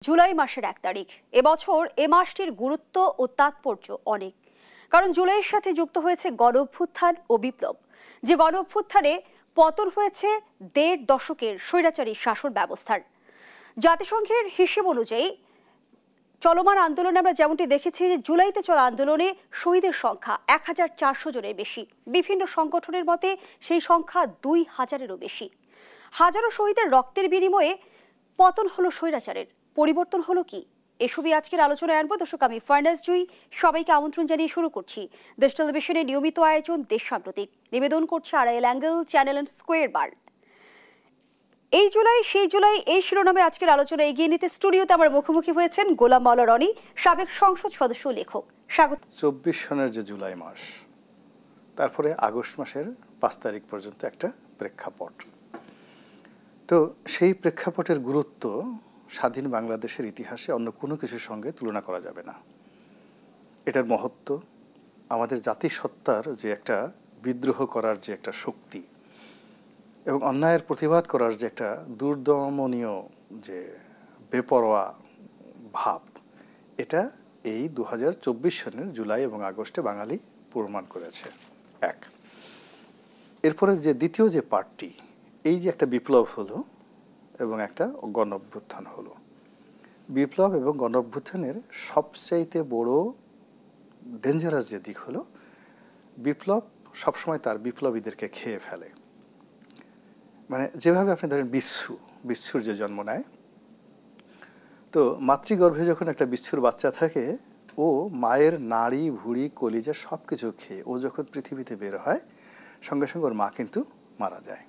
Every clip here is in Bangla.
জুলাই মাসের 1 তারিখ এবছর এ মাসটির গুরুত্ব ও তাৎপর্য অনেক, কারণ জুলাইয়ের সাথে যুক্ত হয়েছে গণঅভ্যুত্থান ও বিপ্লব। যে গণঅভ্যুত্থানে পতন হয়েছে 1.5 দশকের স্বৈরাচারী শাসন ব্যবস্থার। জাতিসংঘের হিসেব অনুযায়ী চলমান আন্দোলনে আমরা যেমনটি দেখেছি যে জুলাইতে চলা আন্দোলনে শহীদের সংখ্যা 1400 জনের বেশি। বিভিন্ন সংগঠনের মতে সেই সংখ্যা 2000-এরও বেশি। হাজারো শহীদের রক্তের বিনিময়ে পতন হলো স্বৈরাচারের, পরিবর্তন হলো কি? এসবই আজকের আলোচনায় আনবো। দর্শক, আমি ফারনাজ জুই, সবাইকে আমন্ত্রণ জানিয়ে শুরু করছি দেশ টেলিভিশনের নিয়মিত আয়োজন দেশ সাম্প্রতিক। নিবেদন করছে Arail angle channel and square বার। এই জুলাই সেই জুলাই, এই শিরোনামে আজকের আলোচনা এগিয়ে নিতে স্টুডিওতে আমার মুখোমুখি হয়েছেন গোলাম মাওলা রনি, সাবেক সংসদ সদস্য, লেখক। স্বাগত। 24 সনের যে জুলাই মাস, তারপরে আগস্ট মাসের 5 তারিখ পর্যন্ত একটা প্রেক্ষাপট। তো সেই প্রেক্ষাপটের গুরুত্ব স্বাধীন বাংলাদেশের ইতিহাসে অন্য কোনো কিছুর সঙ্গে তুলনা করা যাবে না। এটার মহত্ব, আমাদের জাতিসত্তার যে একটা বিদ্রোহ করার যে একটা শক্তি এবং অন্যায়ের প্রতিবাদ করার যে একটা দুর্দমনীয় যে বেপরোয়া ভাব, এটা এই 2024 সনের জুলাই এবং আগস্টে বাঙালি প্রমাণ করেছে। এক, এরপরে যে দ্বিতীয় যে পার্টটি, এই যে একটা বিপ্লব হলো এবং একটা গণঅভ্যুত্থান হলো। বিপ্লব এবং গণঅভ্যুত্থানের সবচাইতে বড় ডেঞ্জারাস যে দিক হলো, বিপ্লব সবসময় তার বিপ্লবীদেরকে খেয়ে ফেলে। মানে যেভাবে আপনি ধরেন বিচ্ছুর যে জন্ম নেয়, তো মাতৃগর্ভে যখন একটা বিচ্ছুর বাচ্চা থাকে, ও মায়ের নাড়ি ভুঁড়ি কলিজা সব কিছু খেয়ে ও যখন পৃথিবীতে বের হয়, সঙ্গে সঙ্গে ওর মা কিন্তু মারা যায়।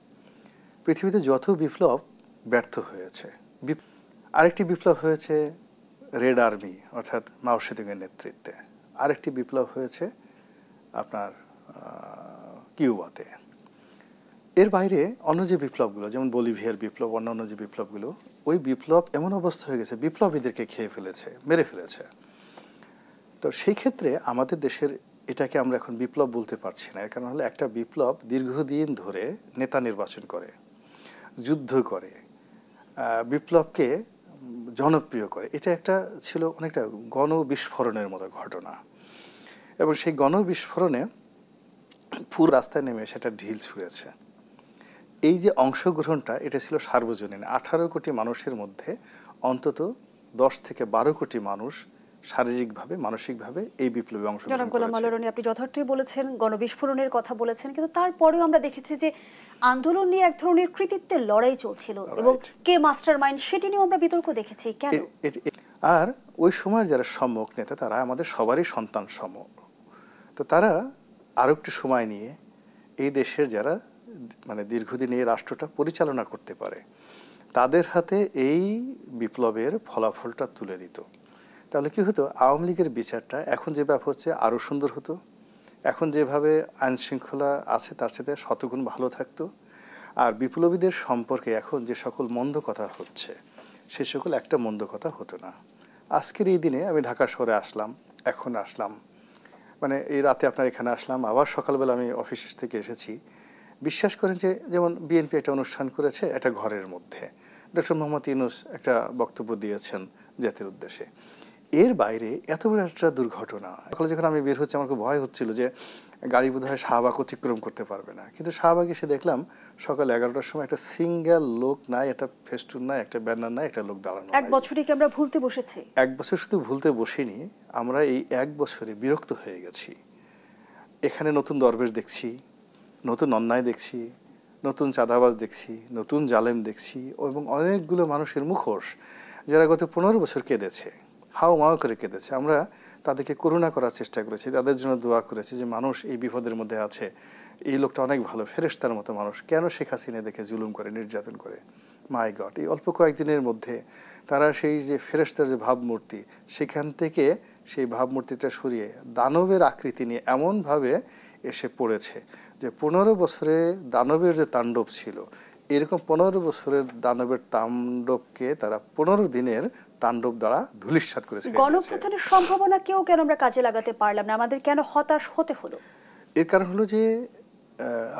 পৃথিবীতে যত বিপ্লব ব্যর্থ হয়েছে, আরেকটি বিপ্লব হয়েছে রেড আর্মি অর্থাৎ মাও সেতুংয়ের নেতৃত্বে, আরেকটি বিপ্লব হয়েছে আপনার কিউবাতে। এর বাইরে অন্য যে বিপ্লবগুলো, যেমন বলিভিয়ার বিপ্লব, অন্যান্য যে বিপ্লবগুলো, ওই বিপ্লব এমন অবস্থা হয়ে গেছে বিপ্লবীদেরকে খেয়ে ফেলেছে, মেরে ফেলেছে। তো সেই ক্ষেত্রে আমাদের দেশের এটাকে আমরা এখন বিপ্লব বলতে পারছি না। এর কারণ হলো, একটা বিপ্লব দীর্ঘদিন ধরে নেতা নির্বাচন করে, যুদ্ধ করে, বিপ্লবকে জনপ্রিয় করে। এটা একটা ছিল অনেকটা গণবিস্ফোরণের মতো ঘটনা, এবং সেই গণবিস্ফোরণে পুরো রাস্তায় নেমে সেটা ঢিল ছুঁড়েছে। এই যে অংশগ্রহণটা, এটা ছিল সার্বজনীন। 18 কোটি মানুষের মধ্যে অন্তত 10 থেকে 12 কোটি মানুষ শারীরিকভাবে মানসিকভাবে এই বিপ্লবে অংশগ্রহণ করেছে। আপনি যথার্থই বলেছেন, গণবিস্ফোরণের কথা বলেছেন, কিন্তু তারপরেও আমরা দেখেছি যে আন্দোলন নিয়ে এক ধরনের কৃতিত্বের লড়াই চলছিল এবং কে মাস্টার মাইন্ড সেটি নিয়ে আমরা বিতর্ক দেখেছি। কেন? আর ওই সময়ের যারা সম্মুখ নেতা, তারা আমাদের সবারই সন্তান সম। তো তারা আরো একটু সময় নিয়ে এই দেশের যারা মানে দীর্ঘদিন এই রাষ্ট্রটা পরিচালনা করতে পারে, তাদের হাতে এই বিপ্লবের ফলাফলটা তুলে দিত। তাহলে কি হতো, আওয়ামী লীগের বিচারটা এখন যেভাবে হচ্ছে আরও সুন্দর হতো। এখন যেভাবে আইন শৃঙ্খলা আছে তার সাথে শতগুণ ভালো থাকতো। আর বিপ্লবীদের সম্পর্কে এখন যে সকল মন্দ কথা হচ্ছে, সে সকল একটা মন্দ কথা হতো না। আজকের এই দিনে আমি ঢাকা শহরে আসলাম, এখন আসলাম, মানে এই রাতে আপনার এখানে আসলাম, আবার সকালবেলা আমি অফিস থেকে এসেছি। বিশ্বাস করেন যে, যেমন বিএনপি একটা অনুষ্ঠান করেছে একটা ঘরের মধ্যে, ডক্টর মোহাম্মদ ইউনূস একটা বক্তব্য দিয়েছেন জাতির উদ্দেশ্যে। এর বাইরে এত বড় একটা দুর্ঘটনা, এখন যখন আমি বের হচ্ছি আমার খুব ভয় হচ্ছিল যে গাড়ি বোধহয় শাহবাগ অতিক্রম করতে পারবে না। কিন্তু শাহবাগে এসে দেখলাম সকাল 11টার সময় একটা সিঙ্গেল লোক নাই, একটা ফেস্টুন নাই, একটা ব্যানার নাই, একটা লোক দাঁড়ানো। এক বছরই কি আমরা ভুলতে বসেছি? এক বছর শুধু ভুলতে বসিনি, আমরা এই এক বছরে বিরক্ত হয়ে গেছি। এখানে নতুন দরবেশ দেখছি, নতুন অন্যায় দেখছি, নতুন চাঁদাবাজ দেখছি, নতুন জালেম দেখছি, এবং অনেকগুলো মানুষের মুখোশ যারা গত 15 বছর কেঁদেছে, হাও মাও করে কেঁদেছে। আমরা তাদেরকে করুণা করার চেষ্টা করেছি, তাদের জন্য দোয়া করেছি যে মানুষ এই বিপদের মধ্যে আছে, এই লোকটা অনেক ভালো, ফেরেশতার মতো মানুষ, কেন শেখ হাসিনা দেখে জুলুম করে, নির্যাতন করে। মাই গড, এই অল্প কয়েকদিনের মধ্যে তারা সেই যে ফেরেশতার যে ভাবমূর্তি, সেখান থেকে সেই ভাবমূর্তিটা সরিয়ে দানবের আকৃতি নিয়ে এমনভাবে এসে পড়েছে যে 15 বছরে দানবের যে তাণ্ডব ছিল, এরকম 15 বছরের দানবের তাণ্ডবকে তারা 15 দিনের তাণ্ডব দ্বারা ধূলিসাৎ করেছে। গণঅভ্যুত্থানের সম্ভাবনা কেউ কেন আমরা কাজে লাগাতে পারলাম না? আমাদের কেন হতাশ হতে হলো? এর কারণ হলো যে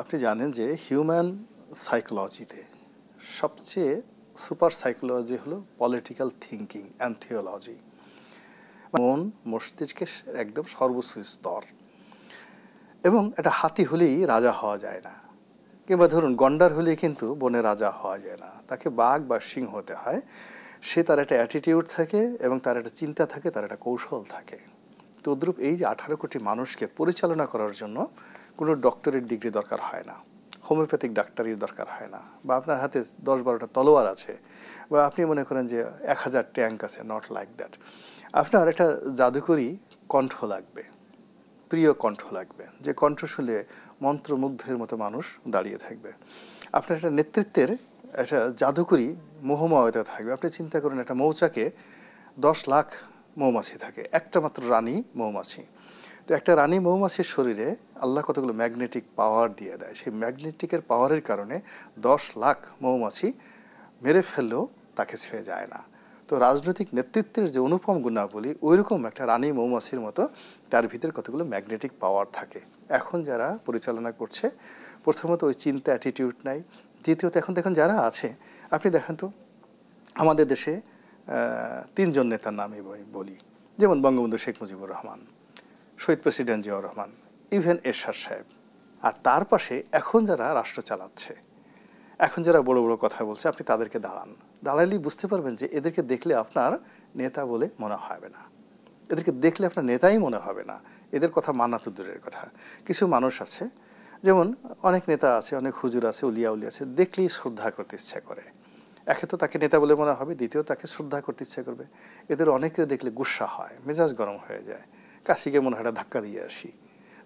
আপনি জানেন যে হিউম্যান সাইকোলজিতে সবচেয়ে সুপার সাইকোলজি হলো পলিটিক্যাল থিঙ্কিং অ্যান্ড থিওলজি। মন মস্তিষ্কের একদম সর্বোচ্চ স্তর। এবং একটা হাতি হলেই রাজা হওয়া যায় না, কিংবা ধরুন গন্ডার হলেই কিন্তু বনে রাজা হওয়া যায় না, তাকে বাঘ বা সিংহ হতে হয়। সে তার একটা অ্যাটিটিউড থাকে এবং তার একটা চিন্তা থাকে, তার একটা কৌশল থাকে। তদ্রূপ এই যে 18 কোটি মানুষকে পরিচালনা করার জন্য কোনো ডক্টরেট ডিগ্রি দরকার হয় না, হোমিওপ্যাথিক ডাক্তারির দরকার হয় না, বা আপনার হাতে 10-12টা তলোয়ার আছে, বা আপনি মনে করেন যে 1000 ট্যাঙ্ক আছে, নট লাইক দ্যাট। আপনার একটা জাদুকরী কণ্ঠ লাগবে, প্রিয় কণ্ঠ লাগবে, যে কণ্ঠ শুনলে মন্ত্রমুগ্ধের মতো মানুষ দাঁড়িয়ে থাকবে। আপনার একটা নেতৃত্বের একটা জাদুকরী মোহময়তা থাকবে। আপনি চিন্তা করুন, একটা মৌচাকে 10 লাখ মৌমাছি থাকে, একটা মাত্র রানী মৌমাছি। তো একটা রানী মৌমাছির শরীরে আল্লাহ কতগুলো ম্যাগনেটিক পাওয়ার দিয়ে দেয়। সেই ম্যাগনেটিকের পাওয়ারের কারণে 10 লাখ মৌমাছি মেরে ফেললেও তাকে ছেড়ে যায় না। তো রাজনৈতিক নেতৃত্বের যে অনুপম গুণাবলী, ওইরকম একটা রানী মৌমাছির মতো তার ভিতরে কতগুলো ম্যাগনেটিক পাওয়ার থাকে। এখন যারা পরিচালনা করছে, প্রথমত ওই চিন্তা অ্যাটিটিউড নাই। দ্বিতীয়ত এখন দেখুন যারা আছে, আপনি দেখেন তো আমাদের দেশে 3 জন নেতার নাম বলি, যেমন বঙ্গবন্ধু শেখ মুজিবুর রহমান, শহীদ প্রেসিডেন্ট জিয়াউর রহমান, ইভেন এরশাদ সাহেব। আর তার পাশে এখন যারা রাষ্ট্র চালাচ্ছে, এখন যারা বড় বড় কথা বলছে, আপনি তাদেরকে দাঁড়ালেই বুঝতে পারবেন যে এদেরকে দেখলে আপনার নেতা বলে মনে হবে না, এদেরকে দেখলে আপনার নেতাই মনে হবে না। এদের কথা মানা তো দূরের কথা। কিছু মানুষ আছে, যেমন অনেক নেতা আছে, অনেক হুজুর আছে, উলিয়া আছে, দেখলেই শ্রদ্ধা করতে ইচ্ছা করে। একে তো তাকে নেতা বলে মনে হবে, দ্বিতীয় তাকে শ্রদ্ধা করতে ইচ্ছা করবে। এদের অনেকের দেখলে গুস্সা হয়, মেজাজ গরম হয়ে যায়, কাশিকে মনে হয় একটা ধাক্কা দিয়ে আসি।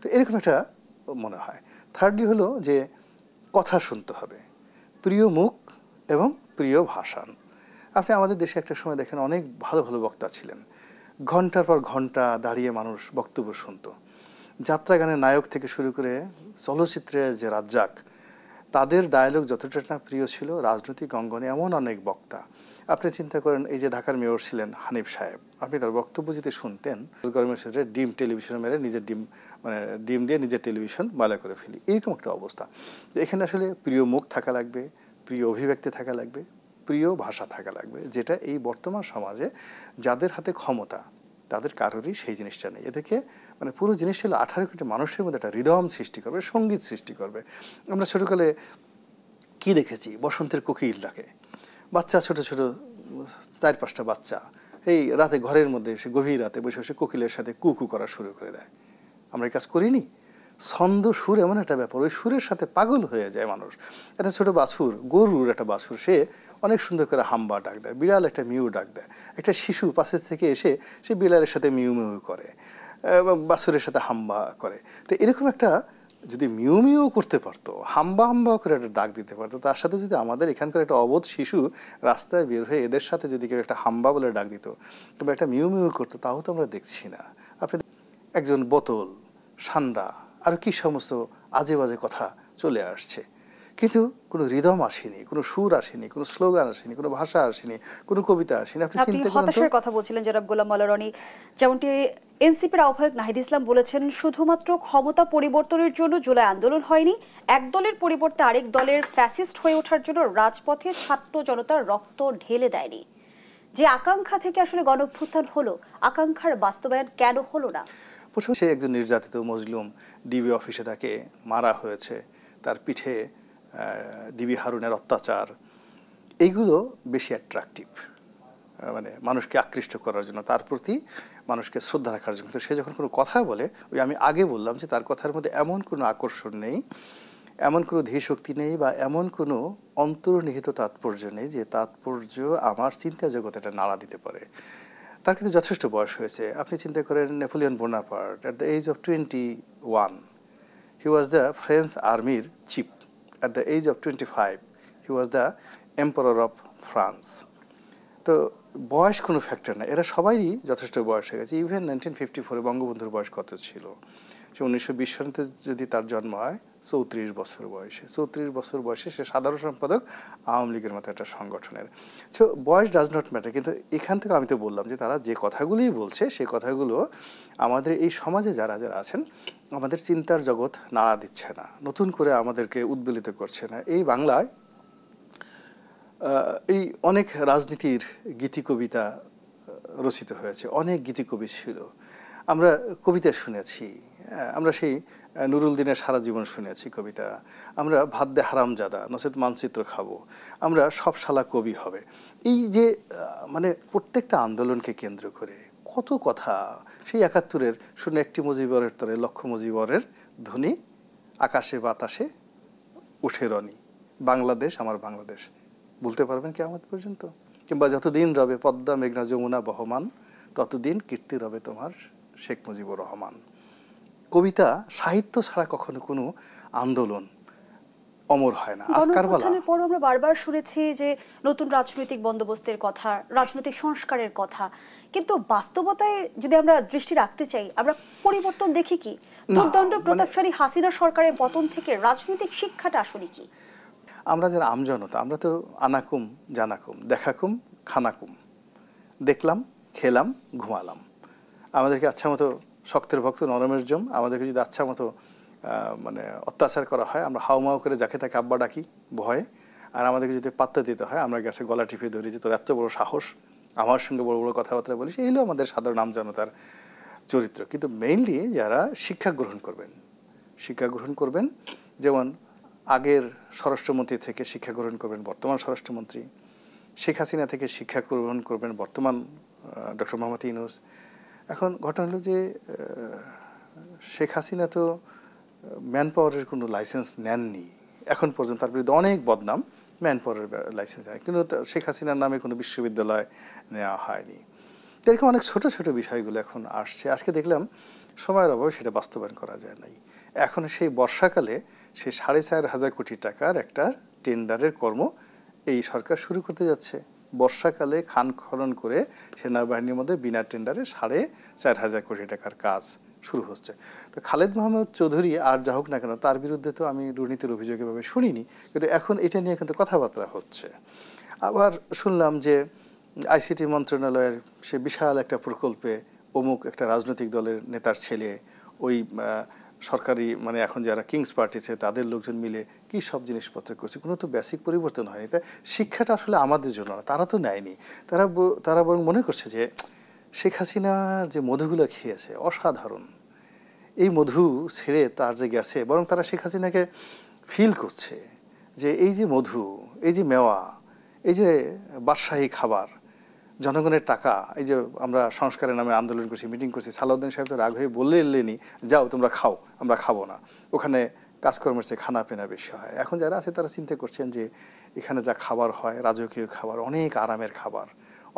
তো এরকম একটা মনে হয়। থার্ডলি হলো যে কথা শুনতে হবে, প্রিয় মুখ এবং প্রিয় ভাষণ। আপনি আমাদের দেশে একটা সময় দেখেন অনেক ভালো ভালো বক্তা ছিলেন, ঘন্টার পর ঘন্টা দাঁড়িয়ে মানুষ বক্তব্য শুনত। যাত্রা গানের নায়ক থেকে শুরু করে চলচ্চিত্রের যে রাজ্জাক, তাদের ডায়ালগ যতটা না প্রিয় ছিল, রাজনৈতিক অঙ্গনে এমন অনেক বক্তা। আপনি চিন্তা করেন, এই যে ঢাকার মেয়র ছিলেন হানিফ সাহেব, আপনি তার বক্তব্য যদি শুনতেন, গরমের সাথে ডিম টেলিভিশন মেরে নিজের ডিম দিয়ে নিজের টেলিভিশন ময়লা করে ফেলি, এরকম একটা অবস্থা। এখানে আসলে প্রিয় মুখ থাকা লাগবে, প্রিয় অভিব্যক্তি থাকা লাগবে, প্রিয় ভাষা থাকা লাগবে, যেটা এই বর্তমান সমাজে যাদের হাতে ক্ষমতা তাদের কারোরই সেই জিনিসটা নেই। এদেরকে পুরো জিনিস হলো 18 কোটি মানুষের মধ্যে একটা হৃদয়ম সৃষ্টি করবে, সঙ্গীত সৃষ্টি করবে। আমরা ছোটোকালে কি দেখেছি, বসন্তের কোকিল ডাকে, বাচ্চা ছোট ছোট 4-5টা বাচ্চা এই রাতে ঘরের মধ্যে এসে গভীর রাতে বসে বসে কোকিলের সাথে কুকু করা শুরু করে দেয়। আমরা এই কাজ করিনি? ছন্দ সুর এমন একটা ব্যাপার, ওই সুরের সাথে পাগল হয়ে যায় মানুষ। একটা ছোট বাছুর, গরুর একটা বাছুর, সে অনেক সুন্দর করে হাম্বা ডাক দেয়, বিড়াল একটা মিউ ডাক দেয়, একটা শিশু পাশের থেকে এসে সে বিড়ালের সাথে মিউ মিউ করে, বাছুরের সাথে হাম্বা করে। তো এরকম একটা যদি মিউ মিউ করতে পারতো, হাম্বা হাম্বা করে একটা ডাক দিতে পারতো, তার সাথে যদি আমাদের এখানকার একটা অবোধ শিশু রাস্তায় বের হয়ে এদের সাথে যদি কেউ একটা হাম্বা বলে ডাক দিত, তবে একটা মিউ মিউ করতো, তাও তো আমরা দেখছি না। আপনি একজন বোতল, সান্ডা, আর কি সমস্ত আজে বাজে কথা চলে আসছে, কিন্তু কোনো রিদম আসেনি, কোনো সুর আসেনি, কোনো স্লোগান আসেনি, কোনো ভাষা আসেনি, কোনো কবিতা আসেনি। আপনি হতাশার কথা বলছিলেন জনাব গোলাম মাওলা রনি, যেমনটি এনসিপির আহ্বায়ক নাহিদ ইসলাম বলেছেন, শুধুমাত্র ক্ষমতা পরিবর্তনের জন্য জুলাই আন্দোলন হয়নি, এক দলের পরিবর্তে আরেক দলের ফ্যাসিস্ট হয়ে ওঠার জন্য রাজপথে ছাত্র জনতার রক্ত ঢেলে দেয়নি। যে আকাঙ্ক্ষা থেকে আসলে গণঅভ্যুত্থান হলো, আকাঙ্ক্ষার বাস্তবায়ন কেন হলো না? প্রথমে সে একজন নির্যাতিত মজলুম, ডিবি অফিসে তাকে মারা হয়েছে, তার পিঠে ডিবি হারুনের অত্যাচার, এইগুলো বেশি অ্যাট্রাকটিভ, মানুষকে আকৃষ্ট করার জন্য, তার প্রতি মানুষকে শ্রদ্ধা রাখার জন্য। তো সে যখন কোনো কথা বলে, ওই আমি আগে বললাম যে তার কথার মধ্যে এমন কোনো আকর্ষণ নেই, এমন কোনো ধীশক্তি নেই, বা এমন কোনো অন্তর্নিহিত তাৎপর্য নেই যে তাৎপর্য আমার চিন্তা জগতে নাড়া দিতে পারে। তার কিন্তু যথেষ্ট বয়স হয়েছে। আপনি চিন্তা করেন, Napoleon Bonaparte at the age of 21 he was the French আর্মির chief. At the age of 25 he was the emperor of France. তো বয়স কোনো ফ্যাক্টর না, এরা সবাই যথেষ্ট বয়স হয়ে গেছে। ইভেন 1954 বঙ্গবন্ধুর বয়স কত ছিল? সে 1920 সালে যদি তার জন্ম হয় 34 বছর বয়সে, 34 বছর বয়সে সে সাধারণ সম্পাদক আওয়ামী লীগের মতো একটা সংগঠনের। সো বয়স ডাজ নট ম্যাটার। কিন্তু এখান থেকে আমি তো বললাম যে তারা যে কথাগুলোই বলছে, সেই কথাগুলো আমাদের এই সমাজে যারা যারা আছেন, আমাদের চিন্তার জগৎ নাড়া দিচ্ছে না, নতুন করে আমাদেরকে উদ্বেলিত করছে না। এই বাংলায় এই অনেক রাজনীতির গীতি কবিতা রচিত হয়েছে, অনেক গীতি কবি ছিল, আমরা কবিতা শুনেছি, আমরা সেই নুরুল দিনের সারা জীবন শুনেছি কবিতা, আমরা ভাত দে হারামজাদা নচেত মানচিত্র খাবো, আমরা সব শালা কবি হবে। এই যে মানে প্রত্যেকটা আন্দোলনকে কেন্দ্র করে কত কথা, সেই ৭১-এর শুনে একটি মুজিবরের তরে লক্ষ মুজিবরের ধ্বনি আকাশে বাতাসে উঠে রনি, বাংলাদেশ আমার বাংলাদেশ, বলতে পারবেন কিয়ামত পর্যন্ত? কিংবা যতদিন রবে পদ্মা মেঘনা যমুনা বহমান, ততদিন কীর্তি রবে তোমার শেখ মুজিবুর রহমান। কবিতা সাহিত্য ছাড়া কখনো কোনো আন্দোলন অমর হয় না। আজকার বেলা পর আমরা বারবার শুনেছি যে নতুন রাজনৈতিক বন্দোবস্তের কথা, রাজনৈতিক সংস্কারের কথা, কিন্তু বাস্তবতায় যদি আমরা দৃষ্টি রাখতে চাই, আমরা পরিবর্তন দেখি কি? দুর্দণ্ড প্রতাপশালী হাসিনা সরকারের পতন থেকে রাজনৈতিক শিক্ষাটা আসলে কি? আমরা যারা আমজনতা, আমরা তো আনাকুম জানাকুম দেখাকুম খানাকুম, দেখলাম খেলাম ঘুমালাম। আমাদেরকে আচ্ছা মতো শক্তের ভক্ত নরমের জম, আমাদেরকে যদি আচ্ছা মতো মানে অত্যাচার করা হয়, আমরা হাউমাউ করে যাকে তাকে আব্বা ডাকি ভয়ে, আর আমাদেরকে যদি পাত্তা দিতে হয় আমরা গ্যাসে গলা টিপে ধরি যে তোর এত বড় সাহস আমার সঙ্গে বড় বড় কথাবার্তা বলিস। এই হলো আমাদের সাধারণ আমজনতার চরিত্র। কিন্তু মেইনলি যারা শিক্ষা গ্রহণ করবেন, যেমন আগের স্বরাষ্ট্রমন্ত্রী থেকে শিক্ষা গ্রহণ করবেন বর্তমান স্বরাষ্ট্রমন্ত্রী, শেখ হাসিনা থেকে শিক্ষা গ্রহণ করবেন বর্তমান ডক্টর মোহাম্মদ ইউনূস। এখন ঘটনা হলো যে শেখ হাসিনা তো ম্যান পাওয়ারের কোনো লাইসেন্স নেননি এখন পর্যন্ত, তার বিরুদ্ধে অনেক বদনাম, ম্যান পাওয়ারের লাইসেন্স নেয়, কিন্তু শেখ হাসিনার নামে কোনো বিশ্ববিদ্যালয় নেওয়া হয়নি। এরকম অনেক ছোট ছোট বিষয়গুলো এখন আসছে। আজকে দেখলাম সময়ের অভাবে সেটা বাস্তবায়ন করা যায় নাই। এখন সেই বর্ষাকালে সেই ৪,৫০০ কোটি টাকার একটা টেন্ডারের কর্ম এই সরকার শুরু করতে যাচ্ছে। বর্ষাকালে খান খনন করে সেনাবাহিনীর মধ্যে বিনা টেন্ডারে ৪,৫০০ কোটি টাকার কাজ শুরু হচ্ছে। তো খালেদ মোহাম্মদ চৌধুরী আর যা হোক না কেন, তার বিরুদ্ধে তো আমি দুর্নীতির অভিযোগ এভাবে শুনিনি, কিন্তু এখন এটা নিয়ে কিন্তু কথাবার্তা হচ্ছে। আবার শুনলাম যে আইসিটি মন্ত্রণালয়ের সে বিশাল একটা প্রকল্পে অমুক একটা রাজনৈতিক দলের নেতার ছেলে, ওই সরকারি মানে এখন যারা কিংস পার্টি আছে তাদের লোকজন মিলে কি সব জিনিসপত্র করছে, কোনো তো বেসিক পরিবর্তন হয়নি। তাই শিক্ষাটা আসলে আমাদের জন্য না, তারা তো নেয়নি, তারা বরং মনে করছে যে শেখ হাসিনার যে মধুগুলো খেয়েছে অসাধারণ, এই মধু ছেড়ে তার যে গেছে, বরং তারা শেখ হাসিনাকে ফিল করছে যে এই যে মধু, এই যে মেওয়া, এই যে বাদশাহী খাবার, জনগণের টাকা, এই যে আমরা সংস্কারের নামে আন্দোলন করছি, মিটিং করছি, সালাউদ্দিন সাহেব তো রাগ হয়ে বললে এলেনি যাও তোমরা খাও, আমরা খাবো না, ওখানে কাজকর্মের চেয়ে খানা পেনা বেশি হয়। এখন যারা আছে তারা চিন্তা করছেন যে এখানে যা খাবার হয় রাজকীয় খাবার, অনেক আরামের খাবার,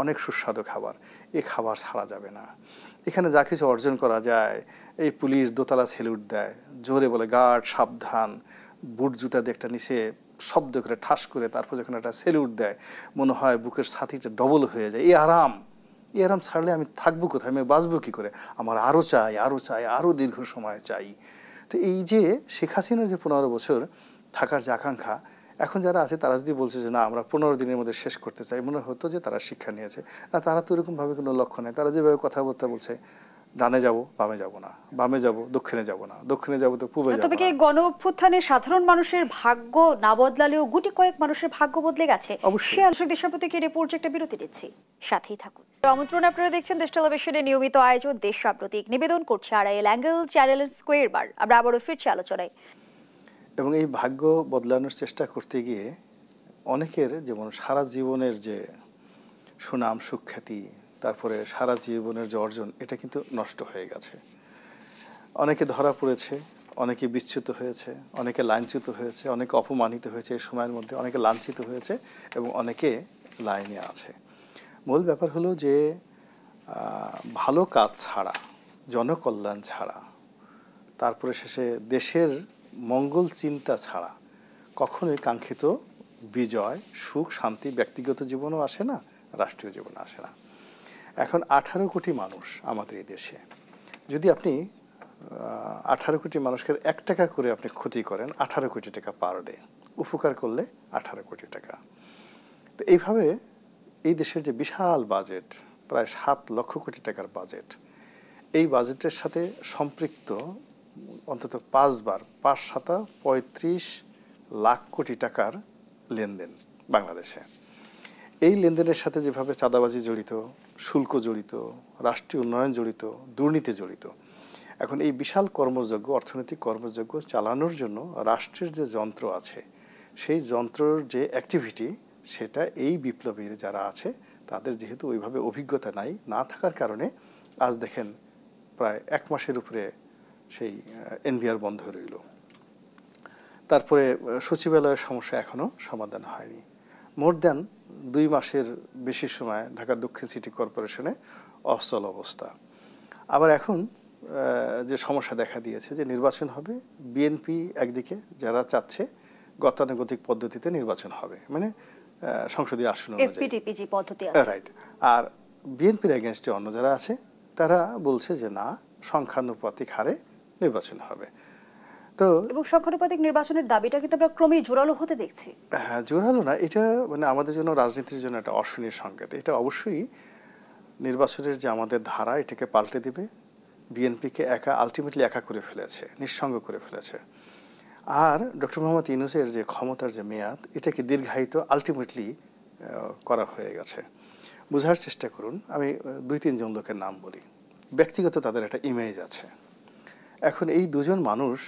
অনেক সুস্বাদু খাবার, এই খাবার ছাড়া যাবে না। এখানে যা কিছু অর্জন করা যায়, এই পুলিশ দোতলা সেলুট দেয়, জোরে বলে গার্ড সাবধান, বুট জুতা দিয়ে একটা নিচে শব্দ করে ঠাস করে তারপর যখন একটা সেলুট দেয় মনে হয় বুকের ছাতিটা ডবল হয়ে যায়। এই আরাম ছাড়লে আমি থাকবো কোথায়, আমি বাঁচবো কী করে, আমার আরও চাই আরও দীর্ঘ সময় চাই। তো এই যে শেখ হাসিনার যে ১৫ বছর থাকার যে আকাঙ্ক্ষা, এখন যারা আছে তারা যদি বলছে যে না আমরা ১৫ দিনের মধ্যে শেষ করতে চাই, মনে হতো যে তারা শিক্ষা নিয়েছে। না, তারা তো এরকমভাবে কোনো লক্ষ্য নেই। তারা যেভাবে কথাবার্তা বলছে, ডানে যাব বামে যাব না, বামে যাব দক্ষিণে যাব না, দক্ষিণে যাব তো পূবে যাব না। তবে কি গণ অভ্যুত্থানে সাধারণ মানুষের ভাগ্য না বদলালেও গুটি কয়েক মানুষের ভাগ্য বদলে গেছে? অবশ্যই। সেই দেশের প্রতি কি রিপোর্ট একটা বিরতি দিচ্ছি, সাথেই থাকুন। আমন্ত্রণ, আপনারা দেখছেন দেশ টেলিভিশনের নিয়মিত আয়োজন দেশ সাম্প্রতিক, নিবেদন করছে আড়াইল অ্যাঙ্গেল চ্যানেলের স্কোয়ার বার। আমরা আবারও ফিরছি আলোচনায়। এবং এই ভাগ্য বদলানোর চেষ্টা করতে গিয়ে অনেকের যেমন সারা জীবনের যে সুনাম সুখ্যাতি, তারপরে সারা জীবনের যে অর্জন, এটা কিন্তু নষ্ট হয়ে গেছে। অনেকে ধরা পড়েছে, অনেকে বিচ্যুত হয়েছে, অনেকে লাঞ্ছিত হয়েছে, অনেকে অপমানিত হয়েছে এই সময়ের মধ্যে, অনেকে লাঞ্ছিত হয়েছে এবং অনেকে লাইনে আছে। মূল ব্যাপার হলো যে ভালো কাজ ছাড়া, জনকল্যাণ ছাড়া, তারপরে শেষে দেশের মঙ্গল চিন্তা ছাড়া কখনোই কাঙ্ক্ষিত বিজয়, সুখ, শান্তি ব্যক্তিগত জীবনও আসে না, রাষ্ট্রীয় জীবনে আসে না। এখন 18 কোটি মানুষ আমাদের এই দেশে, যদি আপনি 18 কোটি মানুষকে 1 টাকা করে আপনি ক্ষতি করেন, 18 কোটি টাকা পার ডে, উপকার করলে 18 কোটি টাকা। তো এইভাবে এই দেশের যে বিশাল বাজেট, প্রায় 7 লক্ষ কোটি টাকার বাজেট, এই বাজেটের সাথে সম্পৃক্ত অন্তত 5 বার 5 × 7 = 35 লাখ কোটি টাকার লেনদেন বাংলাদেশে। এই লেনদেনের সাথে যেভাবে চাঁদাবাজি জড়িত, শুল্ক জড়িত, রাষ্ট্রীয় উন্নয়ন জড়িত, দুর্নীতি জড়িত, এখন এই বিশাল কর্মযজ্ঞ, অর্থনৈতিক কর্মযজ্ঞ চালানোর জন্য রাষ্ট্রের যে যন্ত্র আছে, সেই যন্ত্রের যে অ্যাক্টিভিটি, সেটা এই বিপ্লবীর যারা আছে তাদের যেহেতু ওইভাবে অভিজ্ঞতা না থাকার কারণে আজ দেখেন প্রায় 1 মাসের উপরে সেই এনবিআর বন্ধ রইল। তারপরে সচিবালয়ের সমস্যা এখনও সমাধান হয়নি। মোর দ্যান 2 মাসের বেশি সময় ঢাকা দক্ষিণ সিটি কর্পোরেশনে অচল অবস্থা। আবার এখন যে সমস্যা দেখা দিয়েছে যে নির্বাচন হবে, বিএনপি একদিকে যারা চাচ্ছে গতানুগতিক পদ্ধতিতে নির্বাচন হবে, মানে সংসদীয় আসন এফপিটিপিজি পদ্ধতি আছে, রাইট। আর বিএনপির এগেনস্টে অন্য যারা আছে তারা বলছে যে না, সংখ্যানুপাতিক হারে নির্বাচন হবে। তো এবং সংখ্যানুপাতিক নির্বাচনের দাবিটা কিন্তু আমরা ক্রমেই জোরালো হতে দেখছি। হ্যাঁ, জোরালো না, এটা মানে আমাদের জন্য, রাজনীতির জন্য একটা অশনির সংকেত। এটা অবশ্যই নির্বাচনের যে আমাদের ধারা, এটাকে পাল্টে দিবে। বিএনপিকে আলটিমেটলি একা করে ফেলেছে, নিঃসঙ্গ করে ফেলেছে। আর ডক্টর মোহাম্মদ ইউনূসের যে ক্ষমতার যে মেয়াদ, এটাকে দীর্ঘায়িত আলটিমেটলি করা হয়ে গেছে। বোঝার চেষ্টা করুন, আমি 2-3 জন লোকের নাম বলি, ব্যক্তিগত তাদের একটা ইমেজ আছে। এখন এই 2 জন মানুষ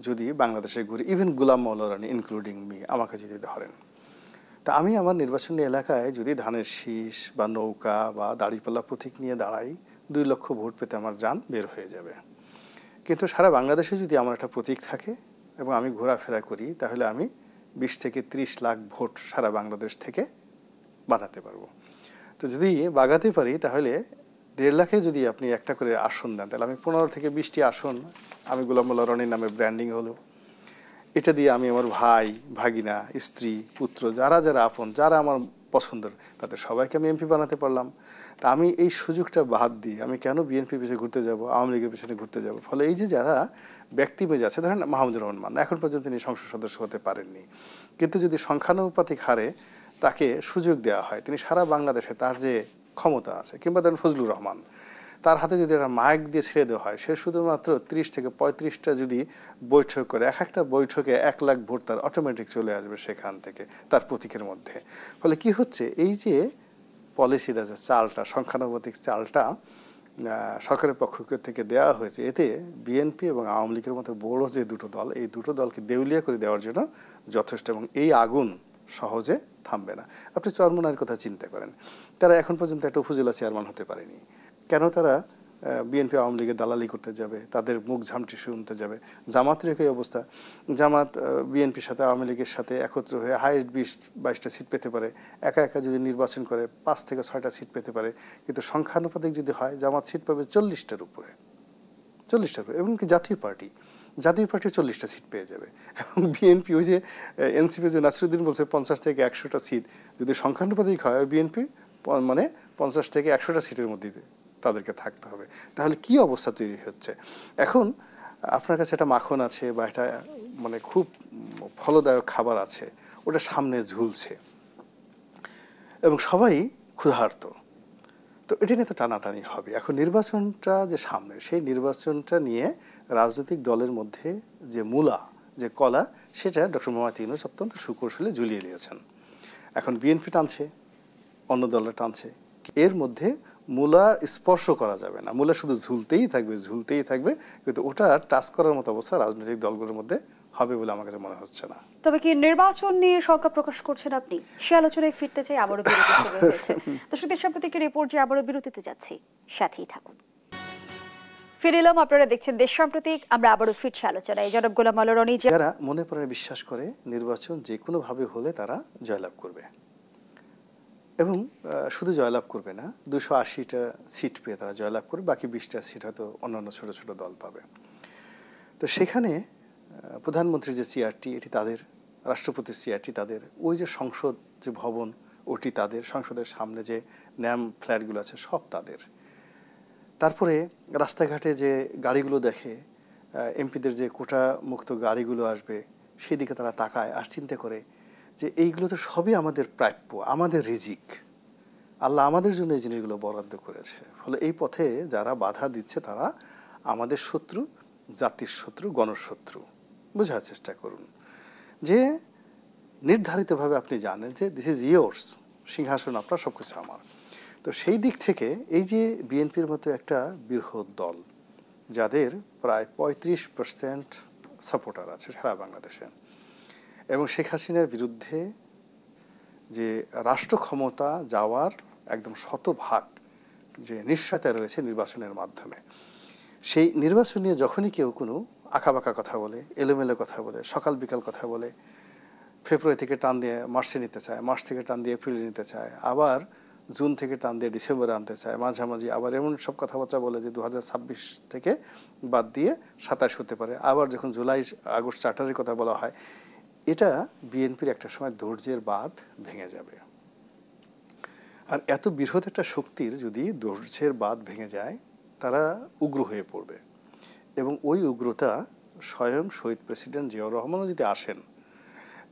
যদি বাংলাদেশে ঘুরে, ইভেন গোলাম মাওলা রানী ইনক্লুডিং মি, আমাকে যদি ধরেন, তা আমি আমার নির্বাচনী এলাকায় যদি ধানের শীষ বা নৌকা বা দাড়িপাল্লা প্রতীক নিয়ে দাঁড়াই, 2 লক্ষ ভোট পেতে আমার জান বের হয়ে যাবে। কিন্তু সারা বাংলাদেশে যদি আমার একটা প্রতীক থাকে এবং আমি ঘোরাফেরা করি, তাহলে আমি 20 থেকে 30 লাখ ভোট সারা বাংলাদেশ থেকে বানাতে পারবো। তো যদি বাগাতে পারি, তাহলে 1.5 লাখে যদি আপনি একটা করে আসন দেন, তাহলে আমি 15 থেকে 20টি আসন আমি গোলাম মোল্লা রনির নামে ব্র্যান্ডিং হলো। এটা দিয়ে আমি আমার ভাই, ভাগিনা, স্ত্রী, পুত্র, যারা যারা আপন, যারা আমার পছন্দের, তাদের সবাইকে আমি এমপি বানাতে পারলাম। তা আমি এই সুযোগটা বাদ দিয়ে আমি কেন বিএনপির পিছনে ঘুরতে যাব, আওয়ামী লীগের পিছনে ঘুরতে যাব? ফলে এই যে যারা ব্যক্তি মেজ আছে, ধরেন মাহমুদুর রহমান, এখন পর্যন্ত তিনি সংসদ সদস্য হতে পারেননি, কিন্তু যদি সংখ্যানুপাতিক হারে তাকে সুযোগ দেওয়া হয়, তিনি সারা বাংলাদেশে তার যে ক্ষমতা আছে, কিংবা ধরেন ফজলুর রহমান, তার হাতে যদি একটা মাইক দিয়ে ছেড়ে দেওয়া হয়, সে শুধুমাত্র 30 থেকে 35টা যদি বৈঠক করে, একটা বৈঠকে 1 লাখ ভোট তার অটোমেটিক চলে আসবে সেখান থেকে, তার প্রতীকের মধ্যে। ফলে কি হচ্ছে, এই যে পলিসিটা, যে চালটা, সংখ্যানুপাতিক চালটা সরকারের পক্ষ থেকে দেওয়া হয়েছে, এতে বিএনপি এবং আওয়ামী লীগের মতো বড় যে 2টো দল, এই 2টো দলকে দেউলিয়া করে দেওয়ার জন্য যথেষ্ট, এবং এই আগুন সহজে থামবে না। আপনি চরমোনাইয়ের কথা চিন্তা করেন, তারা এখন পর্যন্ত একটা উপজেলা চেয়ারম্যান হতে পারেনি। কেন তারা বিএনপি আওয়ামী লীগের দালালি করতে যাবে, তাদের মুখ ঝামটি শুনতে যাবে? জামাতের একই অবস্থা। জামাত বিএনপির সাথে আওয়ামী লীগের সাথে একত্র হয়ে হাইয়েস্ট 20-22টা সিট পেতে পারে, একা একা যদি নির্বাচন করে 5 থেকে 6টা সিট পেতে পারে, কিন্তু সংখ্যানুপাতিক যদি হয়, জামাত সিট পাবে 40টার উপরে, 40টার উপরে। এমনকি জাতীয় পার্টি 40টা সিট পেয়ে যাবে। এবং বিএনপি, ওই যে এনসিপি যে নাসিরুদ্দিন বলছে 50 থেকে 100টা সিট যদি সংখ্যানুপাতিক হয়, বিএনপি মানে 50 থেকে 100টা সিটের মধ্যে তাদেরকে থাকতে হবে। তাহলে কি অবস্থা তৈরি হচ্ছে? এখন আপনার কাছে একটা মাখন আছে বা একটা মানে খুব ফলদায়ক খাবার আছে, ওটা সামনে ঝুলছে এবং সবাই ক্ষুধার্ত, তো এটা নিয়ে তো টানাটানি হবে। এখন নির্বাচনটা যে সামনে, সেই নির্বাচনটা নিয়ে রাজনৈতিক দলের মধ্যে যে মূলা, যে কলা, সেটা ডক্টর মোহাম্মদ ইউনূস অত্যন্ত সুকৌশলে ঝুলিয়ে দিয়েছেন। এখন বিএনপি টানছে, অন্য দলরা টানছে, এর মধ্যে মূলা স্পর্শ করা যাবে না, মূলা শুধু ঝুলতেই থাকবে, কিন্তু ওটা টাচ করার মতো অবস্থা রাজনৈতিক দলগুলোর মধ্যে হবে বলে আমার কাছে মনে হচ্ছে না। তবে কি নির্বাচন নিয়ে শঙ্কা প্রকাশ করছেন আপনি? সে আলোচনায় ফিরতে চাই, আবারও বিরতি শুরু হয়েছে। দর্শকদের সাম্প্রতিক রিপোর্ট যে আবারও বিরতিতে যাচ্ছি, সাথেই থাকুন। ফিরে এলাম, আপনারা দেখছেন দেশ সাম্প্রতিক। আমরা আবারও ফিরছি আলোচনায়। জনাব গোলাম মাওলা রনি, যারা মনে প্রাণে বিশ্বাস করে নির্বাচন যে কোনো ভাবে হলে তারা জয়লাভ করবে, এবং শুধু জয়লাভ করবে না, 280টা সিট পেয়ে তারা জয়লাভ করবে, বাকি 20টা সিট হয়তো অন্যান্য ছোট ছোট দল পাবে। তো সেখানে প্রধানমন্ত্রীর যে চেয়ারটি, এটি তাদের, রাষ্ট্রপতির চেয়ারটি তাদের, ওই যে সংসদ যে ভবন, ওটি তাদের, সংসদের সামনে যে ন্যাম ফ্ল্যাটগুলো আছে সব তাদের। তারপরে রাস্তাঘাটে যে গাড়িগুলো দেখে, এমপিদের যে কোটা মুক্ত গাড়িগুলো আসবে, সেই দিকে তারা তাকায় আর চিন্তা করে যে এইগুলো তো সবই আমাদের প্রাপ্য, আমাদের রিজিক, আল্লাহ আমাদের জন্য এই জিনিসগুলো বরাদ্দ করেছে। ফলে এই পথে যারা বাধা দিচ্ছে তারা আমাদের শত্রু, জাতির শত্রু, গণশত্রু। বোঝার চেষ্টা করুন যে নির্ধারিতভাবে আপনি জানেন যে দিস ইজ ইয়োর্স, সিংহাসন আপনার, সব কিছু আমার। তো সেই দিক থেকে এই যে বিএনপির মতো একটা বৃহৎ দল যাদের প্রায় 35% সাপোর্টার আছে সারা বাংলাদেশে, এবং শেখ হাসিনার বিরুদ্ধে যে রাষ্ট্র ক্ষমতা যাওয়ার একদম শতভাগ যে নিশ্চয়তা রয়েছে নির্বাচনের মাধ্যমে, সেই নির্বাচন নিয়ে যখনই কেউ কোনো আঁকাবাঁকা কথা বলে, এলোমেলো কথা বলে, সকাল বিকাল কথা বলে, ফেব্রুয়ারি থেকে টান দিয়ে মার্চে নিতে চায়, মার্চ থেকে টান দিয়ে এপ্রিলে নিতে চায়, আবার জুন থেকে টান দিয়ে ডিসেম্বরে আনতে চায়, মাঝামাঝি আবার এমন সব কথাবার্তা বলে যে 2026 থেকে বাদ দিয়ে 27 হতে পারে, আবার যখন জুলাই আগস্ট চার্টারের কথা বলা হয়, এটা বিএনপির একটা সময় ধৈর্যের বাঁধ ভেঙে যাবে। আর এত বৃহৎ একটা শক্তির যদি ধৈর্যের বাঁধ ভেঙে যায়, তারা উগ্র হয়ে পড়বে, এবং ওই উগ্রতা স্বয়ং শহীদ প্রেসিডেন্ট জিয়াউর রহমানও যদি আসেন,